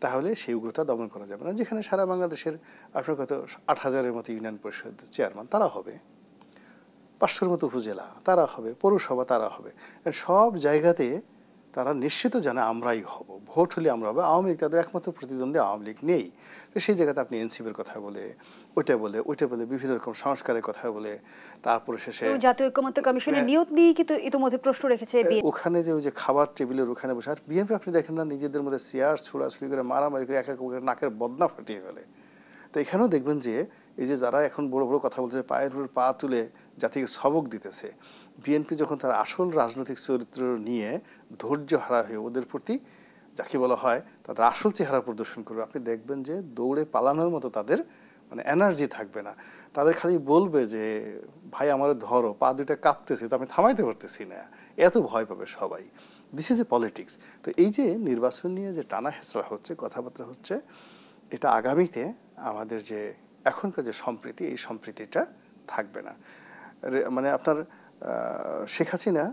তাহলে সেই উগ্রতা দমন করা যাবে না। যেখানে সারা বাংলাদেশের আপনার কত 8,000-এর মতো ইউনিয়ন পরিষদ চেয়ারম্যান তারা হবে, 500-র মতো উপজেলা তারা হবে, পৌরসভা তারা হবে, সব জায়গাতে তারা নিশ্চিত জানে আমরাই হব, ভোট হলে আমরা হবে। আওয়ামী লীগ তাদের একমাত্র প্রতিদ্বন্দ্বী আওয়ামী লীগ নেই। তো সেই জায়গাতে আপনি এনসিপির কথা বলে, ওইটা বলে বিভিন্ন রকম সংস্কারের কথা বলে, তারপরে শেষে জাতীয় ঐকমত্য কমিশনের নিয়োগ নিয়ে কিন্তু ইতিমধ্যে প্রশ্ন রেখেছে ওখানে যে ওই যে খাবার টেবিলের ওখানে বসে। আর বিএনপি আপনি দেখেন না, নিজেদের মধ্যে চেয়ার ছোড়াছুড়ি করে, মারামারি করে, এক এক করে নাকের বদনা ফাটিয়ে ফেলে। তো এখানেও দেখবেন যে এই যে যারা এখন বড় বড় কথা বলছে, পায়ের উপর পা তুলে জাতিকে সবক দিতেছে, বিএনপি যখন তার আসল রাজনৈতিক চরিত্র নিয়ে ধৈর্য হারা হয়ে ওদের প্রতি যাকে বলা হয় তাদের আসল চেহারা প্রদর্শন করবে, আপনি দেখবেন যে দৌড়ে পালানোর মতো তাদের মানে এনার্জি থাকবে না। তাদের খালি বলবে যে ভাই আমার ধরো, পা দুইটা কাঁপতেছে, তো আমি থামাইতে পারতেছি না, এত ভয় পাবে সবাই। This is a politics. তো এই যে নির্বাচন নিয়ে যে টানা হেঁচড়া হচ্ছে, কথাবার্তা হচ্ছে, এটা আগামীতে আমাদের যে এখনকার যে সম্প্রীতি, এই সম্প্রীতিটা থাকবে না। মানে আপনার শেখ হাসিনা,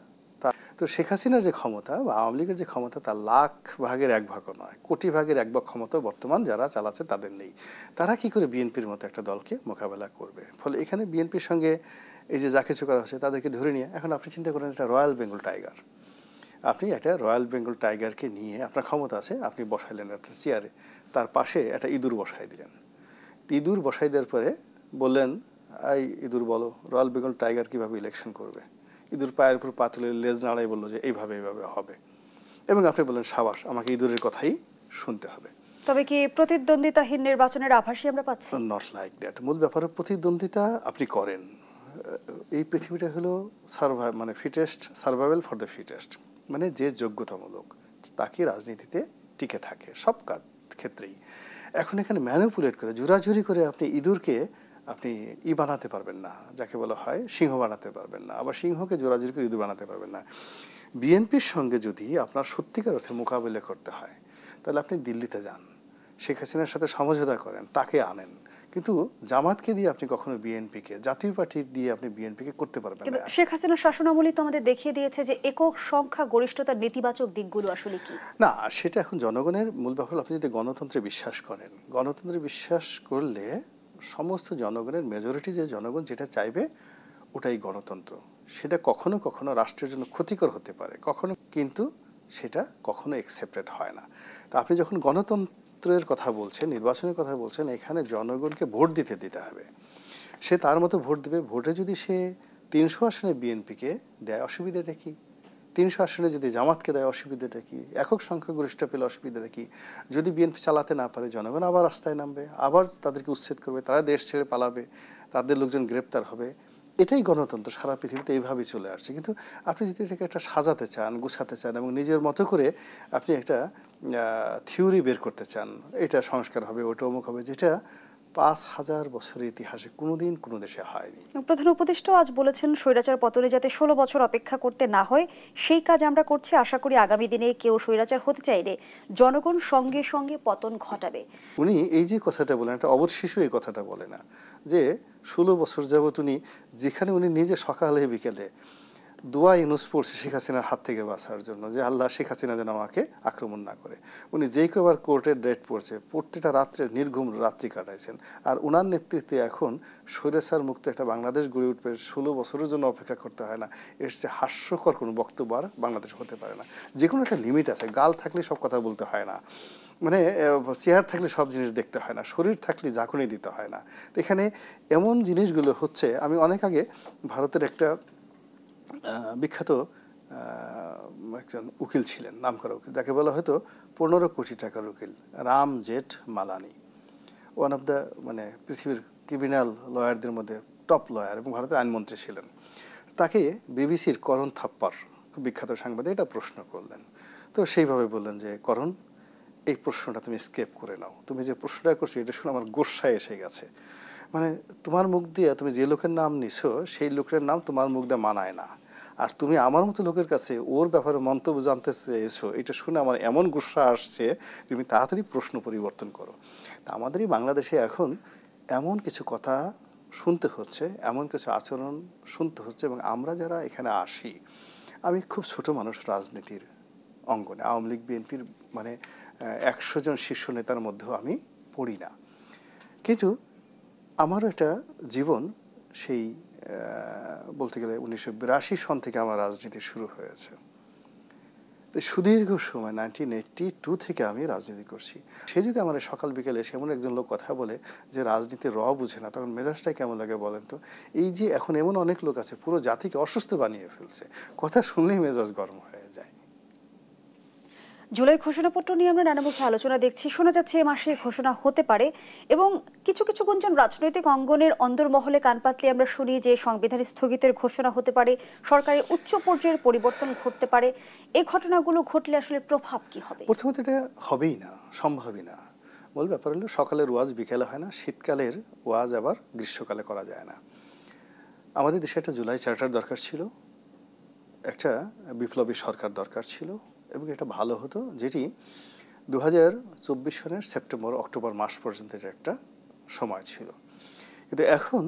তো শেখ হাসিনার যে ক্ষমতা বা আওয়ামী লীগের যে ক্ষমতা, তার লাখ ভাগের এক ভাগও নয়, কোটি ভাগের এক ভাগ ক্ষমতা বর্তমান যারা চালাচ্ছে তাদের নেই। তারা কি করে বিএনপির মতো একটা দলকে মোকাবেলা করবে? ফলে এখানে বিএনপির সঙ্গে এই যে যা কিছু করা হচ্ছে তাদেরকে ধরে নিয়ে, এখন আপনি চিন্তা করেন একটা রয়্যাল বেঙ্গল টাইগার, আপনি একটা রয়্যাল বেঙ্গল টাইগারকে নিয়ে আপনার ক্ষমতা আছে, আপনি বসাইলেন একটা চেয়ারে, তার পাশে একটা ইঁদুর বসাই দিলেন। ইঁদুর বসাই দেওয়ার পরে বললেন, এই ইঁদুর বলো রয়্যাল বেঙ্গল টাইগার কীভাবে ইলেকশন করবে? ইঁদুর পায়ের উপর পা তুলে লেজ নাড়াই বললো যে এইভাবে হবে, এবং আপনি বললেন সাবাস, আমাকে ইঁদুরের কথাই শুনতে হবে। তবে কি প্রতিদ্বন্দ্বিতাহীন নির্বাচনের আভাসই আমরা পাচ্ছি? Not like that. মূল ব্যাপারে প্রতিদ্বন্দ্বিতা আপনি করেন। এই পৃথিবীটা হলো মানে fittest, survival for the fittest, মানে যে যোগ্যতামূলক তাকে রাজনীতিতে টিকে থাকে সব ক্ষেত্রেই। এখন এখানে ম্যানিপুলেট করে, জোরাজুরি করে আপনি ইঁদুরকে আপনি বানাতে পারবেন না, যাকে বলা হয় সিংহ বানাতে পারবেন না, আবার সিংহকে জোরাজুরি করে ইঁদুর বানাতে পারবেন না। বিএনপির সঙ্গে যদি আপনার সত্যিকার অর্থে মোকাবিলা করতে হয়, তাহলে আপনি দিল্লিতে যান, শেখ হাসিনার সাথে সমঝোতা করেন, তাকে আনেন। কিন্তু জামাতকে দিয়ে আপনি কখনো বিএনপিকে, জাতীয় পার্টি দিয়ে আপনি বিএনপিকে করতে পারবেন না। শেখ হাসিনার শাসনামলই তো আমাদের দেখিয়ে দিয়েছে যে একক সংখ্যা গরিষ্ঠতার নেতিবাচক দিকগুলো আসলে কি। না, সেটা এখন জনগণের মূল ব্যাপার। আপনি যদি গণতন্ত্রে বিশ্বাস করেন, গণতন্ত্রে বিশ্বাস করলে সমস্ত জনগণের মেজরিটি যে জনগণ যেটা চাইবে ওটাই গণতন্ত্র। সেটা কখনো কখনো রাষ্ট্রের জন্য ক্ষতিকর হতে পারে, কখনো কিন্তু সেটা কখনো অ্যাকসেপ্টেড হয় না। তা আপনি যখন গণতন্ত্রের কথা বলছেন, নির্বাচনের কথা বলছেন, এখানে জনগণকে ভোট দিতে হবে। সে তার মতো ভোট দেবে। ভোটে যদি সে 300 আসনে বিএনপিকে দেয়, অসুবিধাটা কি? 300 আসনে যদি জামাতকে দেয়, অসুবিধাটা কি? একক সংখ্যাগরিষ্ঠ পেলে অসুবিধাটা কি? যদি বিএনপি চালাতে না পারে, জনগণ আবার রাস্তায় নামবে, আবার তাদেরকে উচ্ছেদ করবে, তারা দেশ ছেড়ে পালাবে, তাদের লোকজন গ্রেপ্তার হবে। এটাই গণতন্ত্র, সারা পৃথিবীতে এইভাবেই চলে আসছে। কিন্তু আপনি যদি এটাকে একটা সাজাতে চান, গুছাতে চান, এবং নিজের মতো করে আপনি একটা থিওরি বের করতে চান, এটা সংস্কার হবে, ওটা অমুক হবে, যেটা 5000 বছরের ইতিহাসে কোনোদিন কোনো দেশে হয়নি। প্রধান উপদেষ্টাও আজ বলেছেন স্বৈরাচার পতনে যাতে 16 বছর অপেক্ষা করতে না হয় সেই কাজ আমরা করছি। আশা করি আগামী দিনে কেউ স্বৈরাচার হতে চাইলে জনগণ সঙ্গে সঙ্গে পতন ঘটাবে। উনি এই যে কথাটা বলেন, একটা অবশ শিশু এই কথাটা বলে না, যে 16 বছর যাবত উনি, যেখানে উনি নিজে সকালে বিকেলে দোয়া ইউনুস পড়ছে শেখ হাসিনার হাত থেকে বাঁচার জন্য, যে আল্লাহ শেখ হাসিনা যেন আমাকে আক্রমণ না করে। উনি যেই কবার কোর্টের ডেট পড়ছে, প্রত্যেকটা রাত্রে নির্ঘুম রাত্রি কাটাইছেন। আর ওনার নেতৃত্বে এখন স্বৈরাচার মুক্ত একটা বাংলাদেশ গড়ে উঠবে, 16 বছরের জন্য অপেক্ষা করতে হয় না। এর চেয়ে হাস্যকর কোনো বক্তব্য আর বাংলাদেশ হতে পারে না। যে কোনো একটা লিমিট আছে, গাল থাকলে সব কথা বলতে হয় না। মানে চেয়ার থাকলে সব জিনিস দেখতে হয় না, শরীর থাকলে ঝাঁকুনি দিতে হয় না। তো এখানে এমন জিনিসগুলো হচ্ছে। আমি অনেক আগে ভারতের একটা বিখ্যাত একজন উকিল ছিলেন, নামকরা উকিল, যাকে বলা হয়তো 15 কোটি টাকার উকিল, রাম জেঠ মালানি। ওয়ান অফ দ্য মানে পৃথিবীর ক্রিমিনাল লয়ারদের মধ্যে টপ লয়ার, এবং ভারতের আইনমন্ত্রী ছিলেন। তাকে বিবিসির করণ থাপ্পার, খুব বিখ্যাত সাংবাদিক, এটা প্রশ্ন করলেন। তো সেইভাবে বললেন যে, করণ, এই প্রশ্নটা তুমি স্কেপ করে নাও, তুমি যে প্রশ্নটা করছো এটা শুনে আমার গোস্সায় এসে গেছে। মানে তোমার মুখ দিয়ে তুমি যে লোকের নাম নিছো সেই লোকের নাম তোমার মুখ দিয়ে মানায় না, আর তুমি আমার মতো লোকের কাছে ওর ব্যাপারে মন্তব্য জানতে চেয়েছো, এটা শুনে আমার এমন গুসা আসছে, তুমি তাড়াতাড়ি প্রশ্ন পরিবর্তন করো। তা আমাদেরই বাংলাদেশে এখন এমন কিছু কথা শুনতে হচ্ছে, এমন কিছু আচরণ শুনতে হচ্ছে, এবং আমরা যারা এখানে আসি, আমি খুব ছোট মানুষ রাজনীতির অঙ্গনে, আওয়ামী লীগ বিএনপির মানে 100 জন শীর্ষ নেতার মধ্যেও আমি পড়ি না, কিন্তু আমারও একটা জীবন সেই বলতে গেলে 1982 সন থেকে আমার রাজনীতি শুরু হয়েছে। তো সুদীর্ঘ সময় 1982 থেকে আমি রাজনীতি করছি। সে যদি আমার সকাল বিকেলে এসে এমন একজন লোক কথা বলে যে রাজনীতির বুঝে না, তখন মেজাজটাই কেমন লাগে বলেন তো? এই যে এখন এমন অনেক লোক আছে পুরো জাতিকে অসুস্থ বানিয়ে ফেলছে, কথা শুনলেই মেজাজ গরম হয়ে যায়। জুলাই ঘোষণাপত্র নিয়ে আমরা নানামুখী আলোচনা দেখছি, শোনা যাচ্ছে এ মাসে ঘোষণা হতে পারে, এবং কিছু কিছু গুঞ্জন রাজনৈতিক অঙ্গনের অন্দরমহলে কান পাতলে আমরা শুনি যে সংবিধান স্থগিতের ঘোষণা হতে পারে, সরকারের উচ্চ পর্যায়ের পরিবর্তন ঘটতে পারে। এই ঘটনাগুলো ঘটলে আসলে প্রভাব কি হবে? প্রথমত এটা হবেই না, সম্ভবই না। মূল ব্যাপার হলো সকালের ওয়াজ বিকেলে হয় না, শীতকালের ওয়াজ আবার গ্রীষ্মকালে করা যায় না। আমাদের দেশে একটা জুলাই চার্টার দরকার ছিল, একটা বিপ্লবী সরকার দরকার ছিল, এবং এটা ভালো হতো যেটি 2024 সনের সেপ্টেম্বর অক্টোবর মাস পর্যন্ত একটা সময় ছিল। কিন্তু এখন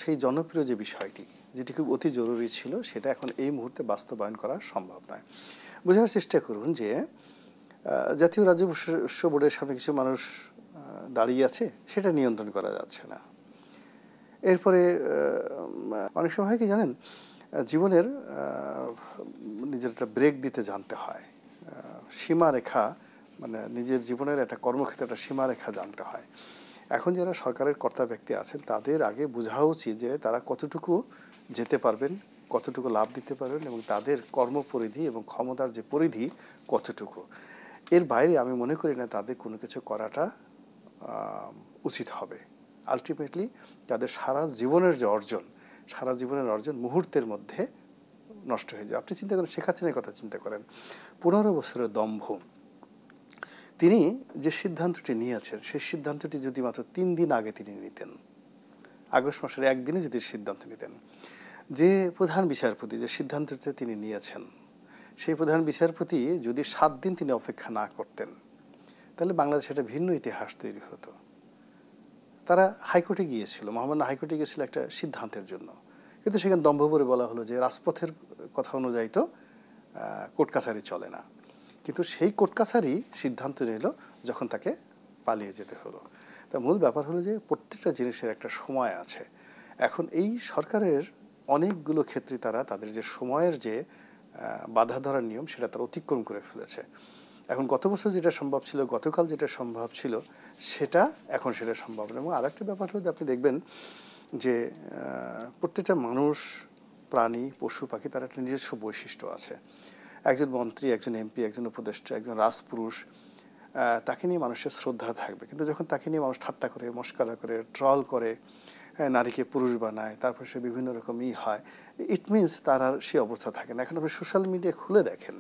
সেই জনপ্রিয় যে বিষয়টি, যেটি খুব অতি জরুরি ছিল, সেটা এখন এই মুহূর্তে বাস্তবায়ন করা সম্ভব নয়। বোঝার চেষ্টা করুন যে জাতীয় রাজস্ব বোর্ডের সামনে কিছু মানুষ দাঁড়িয়ে আছে, সেটা নিয়ন্ত্রণ করা যাচ্ছে না। এরপরে অনেক সময় হয় কি জানেন, জীবনের নিজের একটা ব্রেক দিতে জানতে হয়, সীমারেখা, মানে নিজের জীবনের একটা কর্মক্ষেত্রে একটা সীমারেখা জানতে হয়। এখন যারা সরকারের কর্তা ব্যক্তি আছেন তাদের আগে বোঝা উচিত যে তারা কতটুকু যেতে পারবেন, কতটুকু লাভ দিতে পারবেন, এবং তাদের কর্মপরিধি এবং ক্ষমতার যে পরিধি কতটুকু। এর বাইরে আমি মনে করি না তাদের কোনো কিছু করাটা উচিত হবে। আলটিমেটলি তাদের সারা জীবনের যে অর্জন, সারা জীবনের অর্জন মুহূর্তের মধ্যে নষ্ট হয়ে যায়। আপনি চিন্তা করেন, শেখ হাসিনার কথা চিন্তা করেন, 15 বছরের দম্ভ। তিনি যে সিদ্ধান্তটি নিয়েছেন সেই সিদ্ধান্তটি যদি মাত্র 3 দিন আগে তিনি নিতেন, আগস্ট মাসের 1 দিনে যদি সিদ্ধান্ত নিতেন, যে প্রধান বিচারপতি যে সিদ্ধান্তটি তিনি নিয়েছেন সেই প্রধান বিচারপতি যদি 7 দিন তিনি অপেক্ষা না করতেন, তাহলে বাংলাদেশে একটা ভিন্ন ইতিহাস তৈরি হতো। তারা হাইকোর্টে গিয়েছিল, মহামান্য হাইকোর্টে গিয়েছিল একটা সিদ্ধান্তের জন্য, কিন্তু সেখানে দম্ভ করে বলা হলো যে রাজপথের কথা অনুযায়ী তো কোর্ট কাছারি চলে না। কিন্তু সেই কোর্ট কাছারি সিদ্ধান্ত নিল যখন তাকে পালিয়ে যেতে হলো। তা মূল ব্যাপার হলো যে প্রত্যেকটা জিনিসের একটা সময় আছে। এখন এই সরকারের অনেকগুলো ক্ষেত্রে তারা তাদের যে সময়ের যে বাধা ধরার নিয়ম, সেটা তারা অতিক্রম করে ফেলেছে। এখন গত বছর যেটা সম্ভব ছিল, গতকাল যেটা সম্ভব ছিল, সেটা এখন সেটা সম্ভব না। এবং আরেকটা ব্যাপার হলো আপনি দেখবেন যে প্রত্যেকটা মানুষ, প্রাণী, পশু পাখি, তার একটা নিজস্ব বৈশিষ্ট্য আছে। একজন মন্ত্রী, একজন এমপি, একজন উপদেষ্টা, একজন রাজপুরুষ, তাকে নিয়ে মানুষের শ্রদ্ধা থাকবে, কিন্তু যখন তাকে নিয়ে মানুষ ঠাট্টা করে, মস্করা করে, ট্রল করে, নারীকে পুরুষ বানায়, তারপর সে বিভিন্ন রকম হয়, ইট মিনস তার আর সে অবস্থা থাকে না। এখন আপনি সোশ্যাল মিডিয়া খুলে দেখেন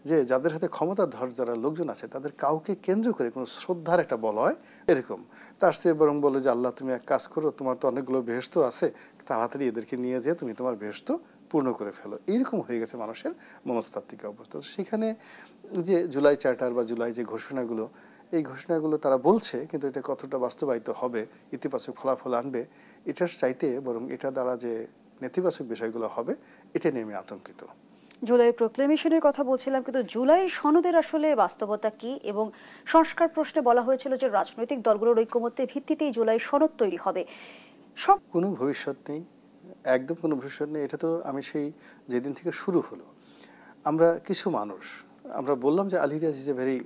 যে যাদের হাতে ক্ষমতাধর যারা লোকজন আছে, তাদের কাউকে কেন্দ্র করে কোনো শ্রদ্ধার একটা বলয় এরকম, তার চেয়ে বরং বলে যে আল্লাহ তুমি এক কাজ করো, তোমার তো অনেকগুলো বেহেশত আছে, তাড়াতাড়ি এদেরকে নিয়ে যেয়ে তুমি তোমার বেহেশত পূর্ণ করে ফেলো। এইরকম হয়ে গেছে মানুষের মনস্তাত্ত্বিক অবস্থা। সেখানে যে জুলাই চার্টার বা জুলাই যে ঘোষণাগুলো, এই ঘোষণাগুলো তারা বলছে, কিন্তু এটা কতটা বাস্তবায়িত হবে, ইতিবাচক ফলাফল আনবে, এটার চাইতে বরং এটা দ্বারা যে নেতিবাচক বিষয়গুলো হবে, এটা নিয়ে আমি আতঙ্কিত। জুলাই প্রোক্লেমেশনের কথা বলছিলাম, কিন্তু জুলাই সনদের আসলে বাস্তবতা কি? এবং সংস্কার প্রশ্নে বলা হয়েছিল যে রাজনৈতিক দলগুলোর ঐকমত্যের ভিত্তিতেই জুলাই সনদ তৈরি হবে। সব কোনো ভবিষ্যৎ নেই, একদম কোনো ভবিষ্যৎ নেই। এটা তো আমি সেই যেদিন থেকে শুরু হলো, আমরা কিছু মানুষ, আমরা বললাম যে Ali Riaz is a very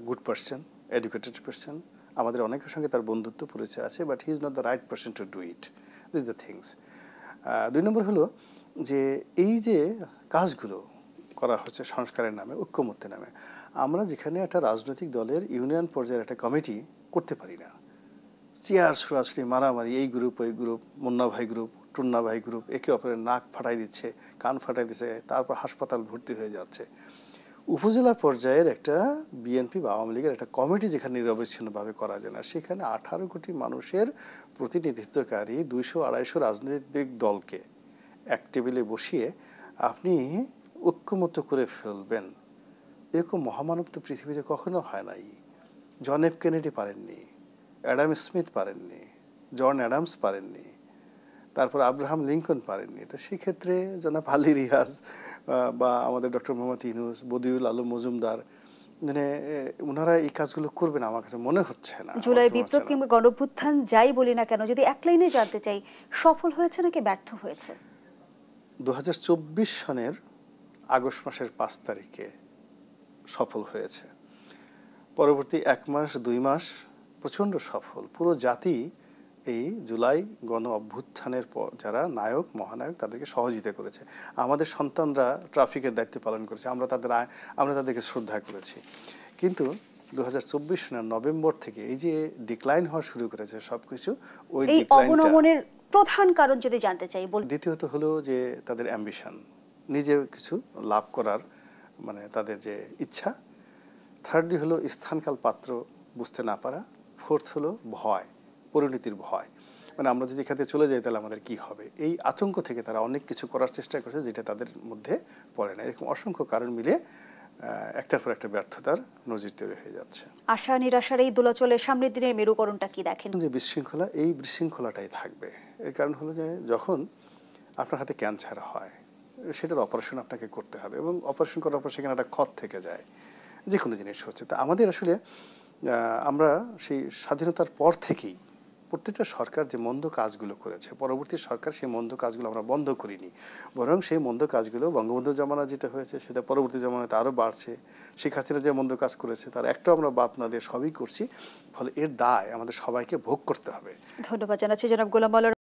good person, educated person, আমাদের অনেকের সঙ্গে তার বন্ধুত্ব পরিচয় আছে, but he is not the right person to do it. This the things. 2 number হলো যে এই যে কাজগুলো করা হচ্ছে সংস্কারের নামে, ঐক্যমত্যের নামে, আমরা যেখানে একটা রাজনৈতিক দলের ইউনিয়ন পর্যায়ের একটা কমিটি করতে পারি না, চেয়ার সরাসরি মারামারি, এই গ্রুপ ওই গ্রুপ, মুন্না ভাই গ্রুপ, টুন্না ভাই গ্রুপ, একে অপরের নাক ফাটাই দিচ্ছে, কান ফাটাই দিচ্ছে, তারপর হাসপাতাল ভর্তি হয়ে যাচ্ছে। উপজেলা পর্যায়ের একটা বিএনপি বা আওয়ামী লীগের একটা কমিটি যেখানে নিরবচ্ছিন্নভাবে করা যায় না, সেখানে 18 কোটি মানুষের প্রতিনিধিত্বকারী 200-250 রাজনৈতিক দলকে এক টেবিলে বসিয়ে আপনি ঐক্যমত্য করে ফেলবেন, এরকম মহামানব তো পৃথিবীতে কখনো হয় নাই। জন এফ কেনেডি পারেননি, অ্যাডাম স্মিথ পারেননি, জন অ্যাডামস পারেননি, তারপর আব্রাহাম লিঙ্কন পারেননি। তো সেক্ষেত্রে জনাব আলী রিয়াজ বা আমাদের ডক্টর মোহাম্মদ ইউনূস, বদিউল আলম মজুমদার, মানে ওনারা এই কাজগুলো করবেন আমার কাছে মনে হচ্ছে না। জুলাই বিপ্লব কিংবা গণঅভ্যুত্থান যাই বলি না কেন, যদি এক লাইনে জানতে চাই, সফল হয়েছে নাকি ব্যর্থ হয়েছে? 2024 সনের আগস্ট মাসের 5 তারিখে সফল হয়েছে। পরবর্তী 1 মাস 2 মাস প্রচণ্ড সফল। পুরো জাতি এই জুলাই গণ অভ্যুত্থানের পর যারা নায়ক মহানায়ক তাদেরকে সহযোগিতা করেছে। আমাদের সন্তানরা ট্রাফিকের দায়িত্ব পালন করেছে, আমরা তাদেরকে শ্রদ্ধা করেছি। কিন্তু 2024 সনের নভেম্বর থেকে এই যে ডিক্লাইন হওয়া শুরু করেছে সবকিছু, ওই অবনমনের প্রধান কারণ যদি জানতে চাই। দ্বিতীয়ত হলো যে তাদের অ্যাম্বিশন, নিজে কিছু লাভ করার মানে তাদের যে ইচ্ছা। থার্ডলি হলো স্থানকাল পাত্র বুঝতে না পারা। ফোর্থ হলো ভয়, পরিণতির ভয়, মানে আমরা যদি এখানে চলে যাই তাহলে আমাদের কি হবে, এই আতঙ্ক থেকে তারা অনেক কিছু করার চেষ্টা করছে যেটা তাদের মধ্যে পড়ে না। এরকম অসংখ্য কারণ মিলে একটার পর একটা ব্যর্থতার নজির তৈরি হয়ে যাচ্ছে। আশা নিরাশার এই দোলাচলের সামনের দিনের মেরুকরণটা কি দেখেন? যে বিশৃঙ্খলা, এই বিশৃঙ্খলাটাই থাকবে। এর কারণ হলো যে যখন আপনার হাতে ক্যান্সার হয়, সেটার অপারেশন আপনাকে করতে হবে, এবং অপারেশন করার পর সেখানে একটা ক্ষত থেকে যায়, যে কোনো জিনিস হচ্ছে। তা আমাদের আসলে আমরা সেই স্বাধীনতার পর থেকেই প্রত্যেকটা সরকার যে মন্দ কাজগুলো করেছে, পরবর্তী সরকার সেই মন্দ কাজগুলো আমরা বন্ধ করিনি, বরং সেই মন্দ কাজগুলো বঙ্গবন্ধু জমানা যেটা হয়েছে সেটা পরবর্তী জমানাতে আরও বাড়ছে। শেখ হাসিনা যে মন্দ কাজ করেছে তার একটাও আমরা বাদ না দিয়ে সবই করছি। ফলে এর দায় আমাদের সবাইকে ভোগ করতে হবে। ধন্যবাদ জানাচ্ছি জনাব গোলাম মাওলা।